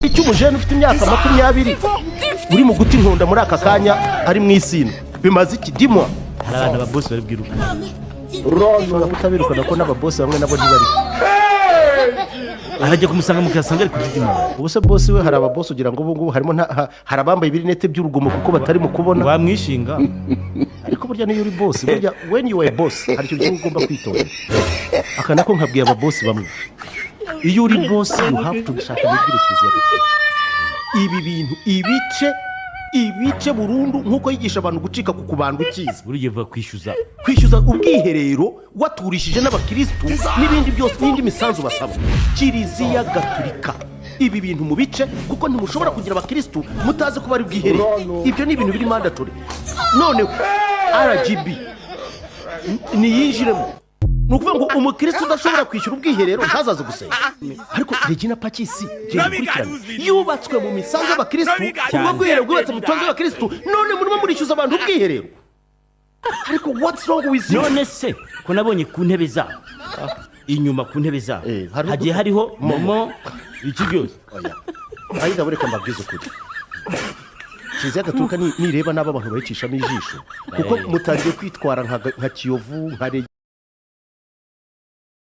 Icy'umujene ufite imyaka 20 uri mu guti inkonda muri aka kanya ari mu isino bimaze iki dimwa hari abantu ababosi bari bwiruka rono utabirukana ko n'ababosi bamwe nabo ntibari arajya kumusanga mukasanga ari kudidima ubuse bosi we hari ababosi ugira ngo ubungu harimo hari abambaye ibirinete by'urugomo kuko batari mu kubona wamwishinga ariko burya niyo uri boss burya when you are boss hari icyo ugomba kwitonda akana ko nkabwiye ababosi bamwe iyo uri boss you have to gushaka n'ibyerekezo y'agato ibi bintu ibice burundu nkuko yigisha abantu gucika ku kubandu kiza buriye vuga kwishyuza ubwiherero waturishije n'abakristo n'ibindi byose n'indi misanzu basaba Kiliziya Gatolika ibi bintu mu bice kuko ntimushobora kugira abakristo mutaze kuba ari bwiherero ibyo ni ibintu biri mandatory none RGB ni yinjiremo nukuvuga ngo umukristo udashobora kwishyura ubwiherero ntazaze gusenga ariko Regina Pakisi yubatswe mu misanzu y'abakristo ubwo bwiherero bwubatse mu misanzu y'abakristo none murimo murishyuza abantu ubwiherero ariko what's wrong with you none se ko nabonye ku ntebe za inyuma ku ntebe za hagiye hariho momo iki byose ayida bureka mbabwize kuri Kiliziya Gatolika nireba n'abo abantu bayicishamo ijisho kuko mutangiye kwitwara nka Kiyovu nka